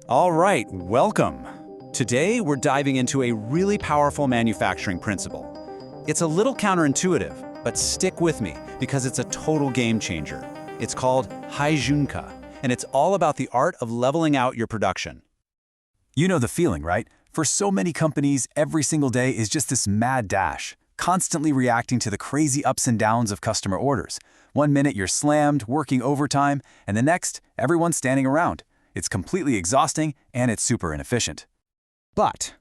All right, welcome. Today, we're diving into a really powerful manufacturing principle. It's a little counterintuitive, but stick with me because it's a total game changer. It's called Heijunka, and it's all about the art of leveling out your production. You know the feeling, right? For so many companies, every single day is just this mad dash, constantly reacting to the crazy ups and downs of customer orders. One minute you're slammed, working overtime, and the next, everyone's standing around. It's completely exhausting, and it's super inefficient. But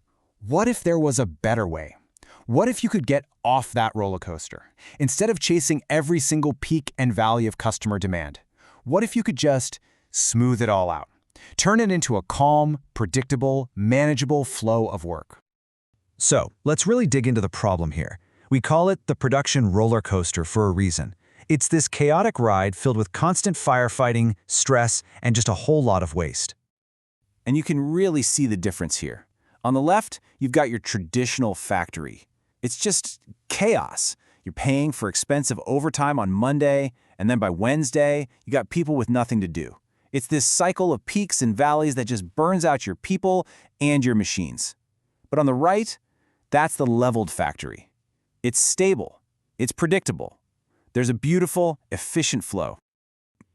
what if there was a better way? What if you could get off that roller coaster? Instead of chasing every single peak and valley of customer demand, what if you could just smooth it all out? Turn it into a calm, predictable, manageable flow of work. So, let's really dig into the problem here. We call it the production roller coaster for a reason. It's this chaotic ride filled with constant firefighting, stress, and just a whole lot of waste. And you can really see the difference here. On the left, you've got your traditional factory. It's just chaos. You're paying for expensive overtime on Monday, and then by Wednesday, you got people with nothing to do. It's this cycle of peaks and valleys that just burns out your people and your machines. But on the right, that's the leveled factory. It's stable. It's predictable. There's a beautiful, efficient flow.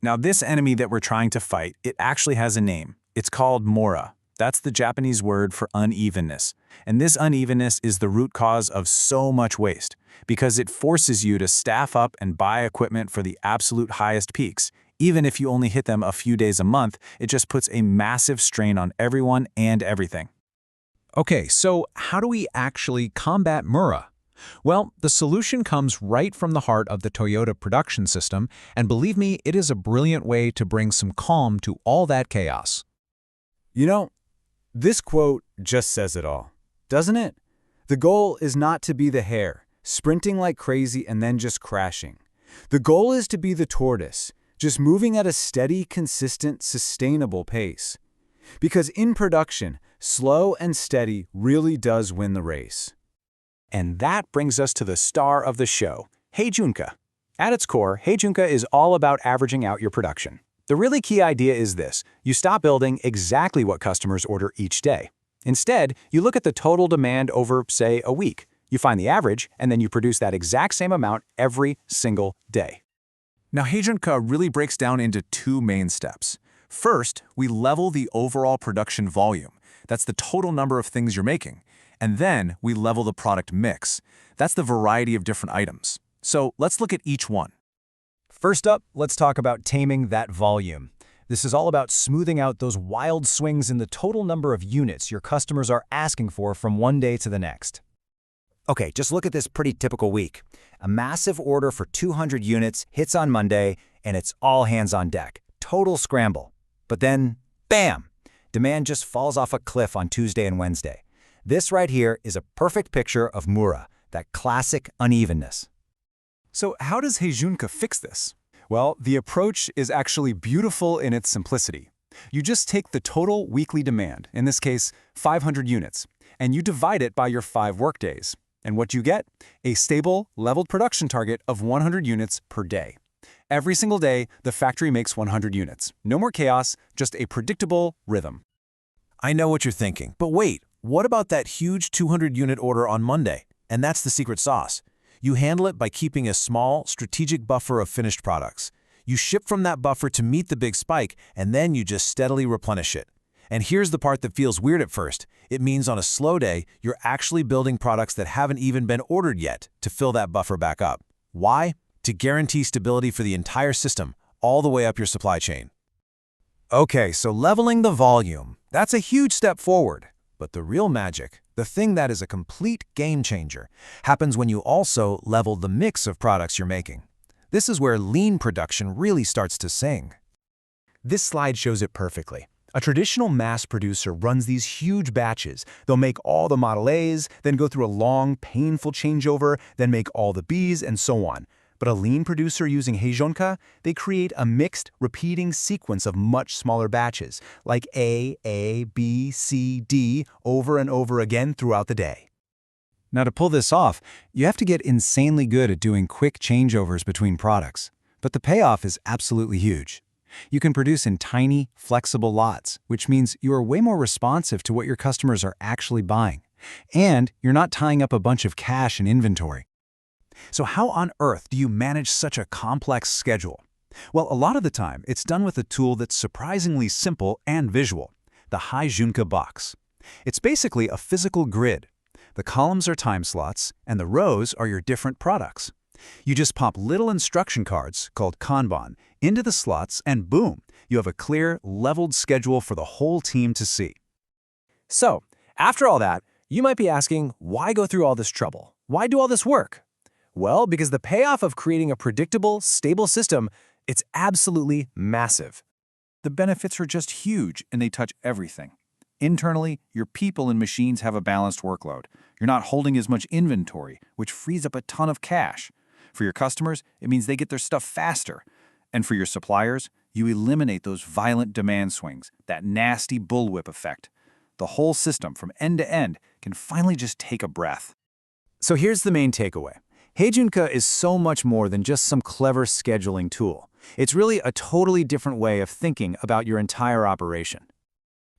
Now, this enemy that we're trying to fight, it actually has a name. It's called mora. That's the Japanese word for unevenness. And this unevenness is the root cause of so much waste, because it forces you to staff up and buy equipment for the absolute highest peaks. Even if you only hit them a few days a month, it just puts a massive strain on everyone and everything. Okay, so how do we actually combat mura? Well, the solution comes right from the heart of the Toyota production system, and believe me, it is a brilliant way to bring some calm to all that chaos. You know, this quote just says it all, doesn't it? The goal is not to be the hare, sprinting like crazy and then just crashing. The goal is to be the tortoise, just moving at a steady, consistent, sustainable pace. Because in production, slow and steady really does win the race. And that brings us to the star of the show, Heijunka. At its core, Heijunka is all about averaging out your production. The really key idea is this: you stop building exactly what customers order each day. Instead, you look at the total demand over, say, a week. You find the average, and then you produce that exact same amount every single day. Now, Heijunka really breaks down into two main steps. First, we level the overall production volume. That's the total number of things you're making. And then we level the product mix. That's the variety of different items. So let's look at each one. First up, let's talk about taming that volume. This is all about smoothing out those wild swings in the total number of units your customers are asking for from one day to the next. Okay, just look at this pretty typical week. A massive order for 200 units hits on Monday, and it's all hands on deck. Total scramble. But then, bam! Demand just falls off a cliff on Tuesday and Wednesday. This right here is a perfect picture of mura, that classic unevenness. So how does Heijunka fix this? Well, the approach is actually beautiful in its simplicity. You just take the total weekly demand, in this case 500 units, and you divide it by your 5 workdays. And what you get? A stable, leveled production target of 100 units per day. Every single day, the factory makes 100 units. No more chaos, just a predictable rhythm. I know what you're thinking, but wait, what about that huge 200-unit order on Monday? And that's the secret sauce. You handle it by keeping a small, strategic buffer of finished products. You ship from that buffer to meet the big spike, and then you just steadily replenish it. And here's the part that feels weird at first. It means on a slow day, you're actually building products that haven't even been ordered yet to fill that buffer back up. Why? To guarantee stability for the entire system, all the way up your supply chain. Okay, so leveling the volume. That's a huge step forward. But the real magic, the thing that is a complete game changer, happens when you also level the mix of products you're making. This is where lean production really starts to sing. This slide shows it perfectly. A traditional mass producer runs these huge batches. They'll make all the Model A's, then go through a long, painful changeover, then make all the B's, and so on. But a lean producer using Heijunka, they create a mixed, repeating sequence of much smaller batches, like A, B, C, D, over and over again throughout the day. Now, to pull this off, you have to get insanely good at doing quick changeovers between products. But the payoff is absolutely huge. You can produce in tiny, flexible lots, which means you are way more responsive to what your customers are actually buying. And you're not tying up a bunch of cash in inventory. So how on earth do you manage such a complex schedule? Well, a lot of the time, it's done with a tool that's surprisingly simple and visual, the Heijunka box. It's basically a physical grid. The columns are time slots, and the rows are your different products. You just pop little instruction cards, called Kanban, into the slots, and boom, you have a clear, leveled schedule for the whole team to see. So, after all that, you might be asking, why go through all this trouble? Why do all this work? Well, because the payoff of creating a predictable, stable system, it's absolutely massive. The benefits are just huge, and they touch everything. Internally, your people and machines have a balanced workload. You're not holding as much inventory, which frees up a ton of cash. For your customers, it means they get their stuff faster. And for your suppliers, you eliminate those violent demand swings, that nasty bullwhip effect. The whole system, from end to end, can finally just take a breath. So here's the main takeaway. Heijunka is so much more than just some clever scheduling tool. It's really a totally different way of thinking about your entire operation.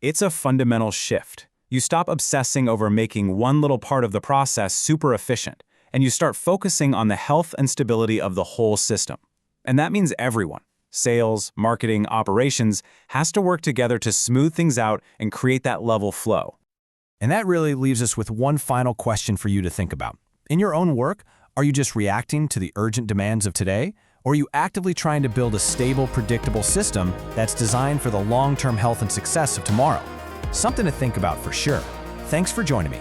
It's a fundamental shift. You stop obsessing over making one little part of the process super efficient, and you start focusing on the health and stability of the whole system. And that means everyone, sales, marketing, operations, has to work together to smooth things out and create that level flow. And that really leaves us with one final question for you to think about. In your own work, are you just reacting to the urgent demands of today? Or are you actively trying to build a stable, predictable system that's designed for the long-term health and success of tomorrow? Something to think about for sure. Thanks for joining me.